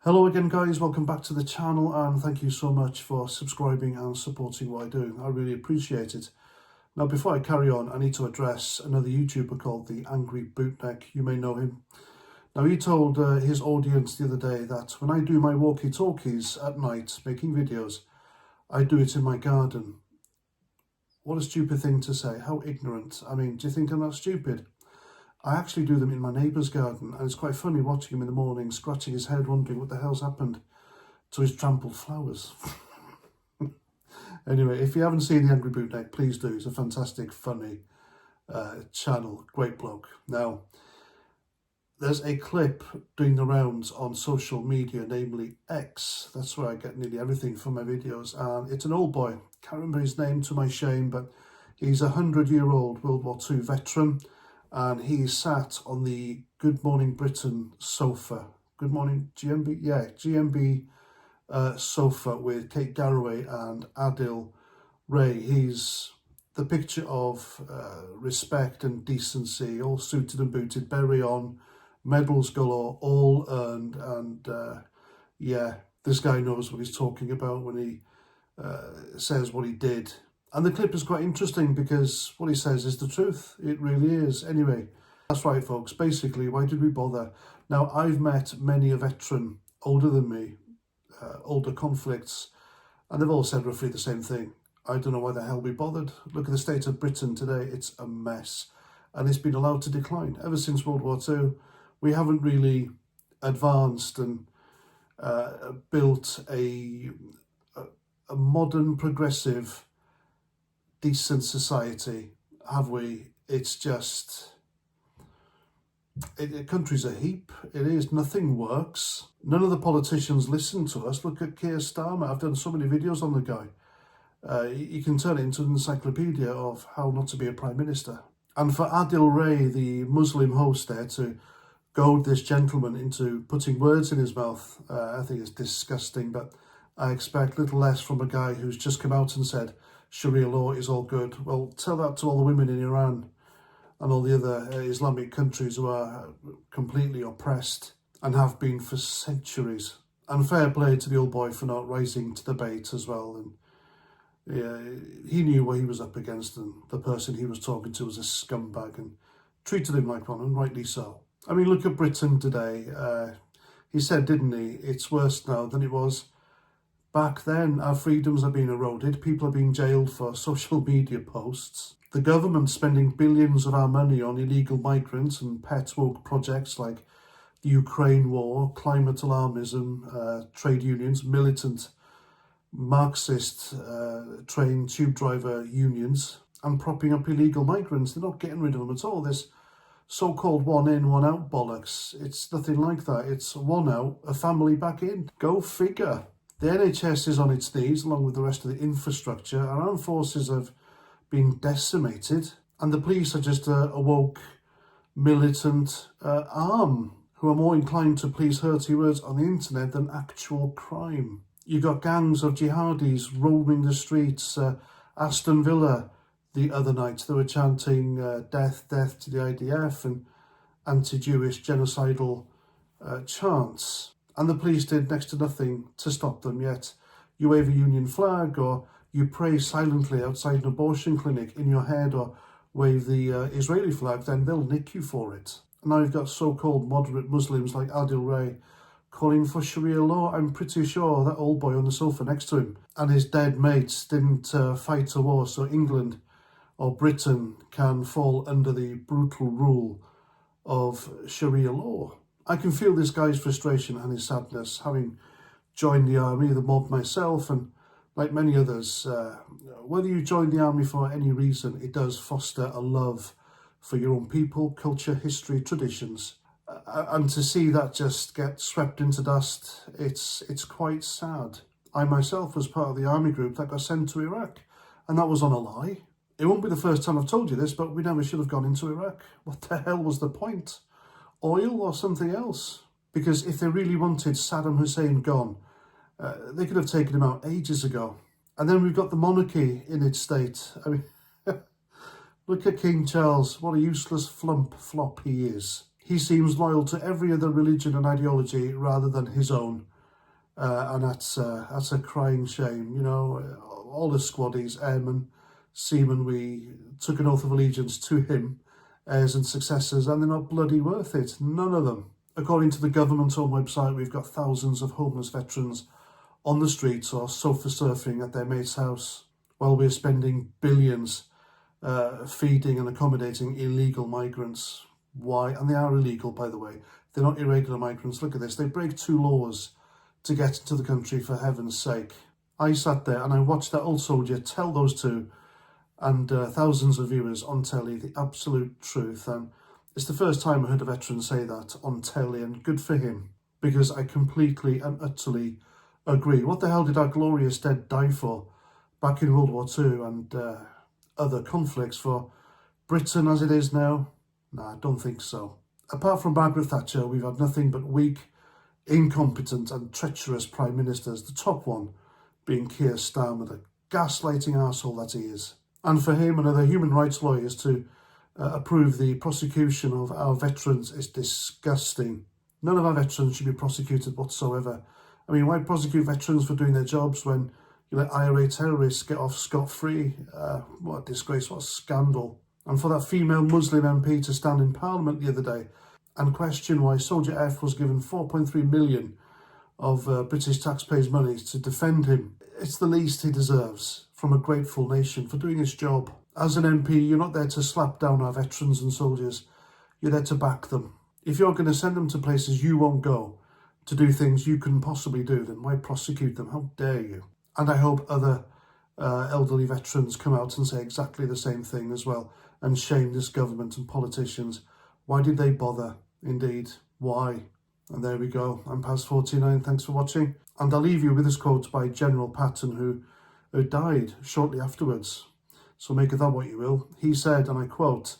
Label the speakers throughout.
Speaker 1: Hello again guys, welcome back to the channel and thank you so much for subscribing and supporting what I do. I really appreciate it. Now before I carry on, I need to address another YouTuber called the Angry Bootneck. You may know him. Now he told his audience the other day that when I do my walkie-talkies at night making videos, I do it in my garden. What a stupid thing to say, how ignorant. I mean, do you think I'm that stupid? I actually do them in my neighbour's garden, and it's quite funny watching him in the morning, scratching his head, wondering what the hell's happened to his trampled flowers. Anyway, if you haven't seen the Angry Bootneck, please do. It's a fantastic, funny channel, great bloke. Now, there's a clip doing the rounds on social media, namely X. That's where I get nearly everything for my videos, and it's an old boy. Can't remember his name to my shame, but he's a 100-year-old World War II veteran. And he sat on the Good Morning Britain sofa. Good Morning GMB? Yeah, GMB sofa with Kate Garraway and Adil Ray. He's the picture of respect and decency, all suited and booted, berry on, medals galore, all earned. And yeah, this guy knows what he's talking about when he says what he did. And the clip is quite interesting because what he says is the truth. It really is. Anyway, that's right, folks. Basically, why did we bother? Now, I've met many a veteran older than me, older conflicts, and they've all said roughly the same thing. I don't know why the hell we bothered. Look at the state of Britain today. It's a mess. And it's been allowed to decline. Ever since World War II, we haven't really advanced and built a modern, progressive, decent society, have we? It's just, the country's a heap. It is. Nothing works. None of the politicians listen to us. Look at Keir Starmer. I've done so many videos on the guy. You can turn it into an encyclopedia of how not to be a prime minister. And for Adil Ray, the Muslim host there, to goad this gentleman into putting words in his mouth, I think it's disgusting. But I expect little less from a guy who's just come out and said Sharia law is all good. Well, tell that to all the women in Iran and all the other Islamic countries who are completely oppressed and have been for centuries. And fair play to the old boy for not rising to the bait as well. And yeah, he knew what he was up against, and the person he was talking to was a scumbag and treated him like one, and rightly so. I mean, look at Britain today. He said, didn't he, it's worse now than it was back then. Our freedoms are being eroded. People are being jailed for social media posts. The government spending billions of our money on illegal migrants and pet woke projects like the Ukraine war, climate alarmism, trade unions, militant Marxist train tube driver unions, and propping up illegal migrants. They're not getting rid of them at all. This so-called one in, one out bollocks. It's nothing like that. It's one out, a family back in. Go figure. The NHS is on its knees, along with the rest of the infrastructure. Our armed forces have been decimated, and the police are just a woke, militant arm who are more inclined to police hurty words on the internet than actual crime. You got gangs of jihadis roaming the streets. Aston Villa the other night, they were chanting death, death to the IDF and anti-Jewish genocidal chants. And the police did next to nothing to stop them, yet you wave a union flag or you pray silently outside an abortion clinic in your head or wave the Israeli flag, then they'll nick you for it. And now you've got so-called moderate Muslims like Adil Ray calling for Sharia law. I'm pretty sure that old boy on the sofa next to him and his dead mates didn't fight a war so England or Britain can fall under the brutal rule of Sharia law. I can feel this guy's frustration and his sadness, having joined the army, the mob myself, and like many others, whether you join the army for any reason, it does foster a love for your own people, culture, history, traditions. And to see that just get swept into dust, it's quite sad. I myself was part of the army group that got sent to Iraq, and that was on a lie. It won't be the first time I've told you this, but we never should have gone into Iraq. What the hell was the point? Oil or something else? Because if they really wanted Saddam Hussein gone, they could have taken him out ages ago. And then we've got the monarchy in its state. I mean, look at King Charles. What a useless flop he is. he seems loyal to every other religion and ideology rather than his own. And that's a crying shame. You know, all the squaddies, airmen, seamen, we took an oath of allegiance to him, heirs and successors, and they're not bloody worth it. None of them. According to the government's own website, we've got thousands of homeless veterans on the streets or sofa surfing at their mate's house, while we're spending billions feeding and accommodating illegal migrants. Why? And they are illegal, by the way. They're not irregular migrants. Look at this. They break 2 laws to get into the country, for heaven's sake. I sat there and I watched that old soldier tell those two and thousands of viewers on telly the absolute truth. And it's the first time I heard a veteran say that on telly, and good for him, because I completely and utterly agree. What the hell did our glorious dead die for back in World War II and other conflicts? For Britain as it is now? Nah, I don't think so. Apart from Margaret Thatcher, we've had nothing but weak, incompetent and treacherous prime ministers, the top one being Keir Starmer, the gaslighting arsehole that he is. And for him and other human rights lawyers to approve the prosecution of our veterans is disgusting. None of our veterans should be prosecuted whatsoever. I mean, why prosecute veterans for doing their jobs when you let IRA terrorists get off scot-free? What a disgrace, what a scandal. And for that female Muslim MP to stand in Parliament the other day and question why Soldier F was given 4.3 million of British taxpayers' money to defend him. It's the least he deserves from a grateful nation for doing his job. As an MP, you're not there to slap down our veterans and soldiers. You're there to back them. If you're going to send them to places you won't go, to do things you couldn't possibly do, then why prosecute them? How dare you? And I hope other elderly veterans come out and say exactly the same thing as well and shame this government and politicians. Why did they bother? Indeed, why? And there we go. I'm past 49. Thanks for watching. And I'll leave you with this quote by General Patton, who died shortly afterwards. So make of that what you will. He said, and I quote,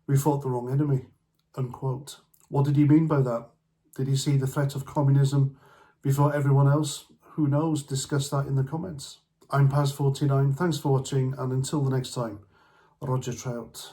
Speaker 1: "We fought the wrong enemy," unquote. What did he mean by that? Did he see the threat of communism before everyone else? Who knows? Discuss that in the comments. I'm past 49. Thanks for watching, and until the next time, Roger Trout.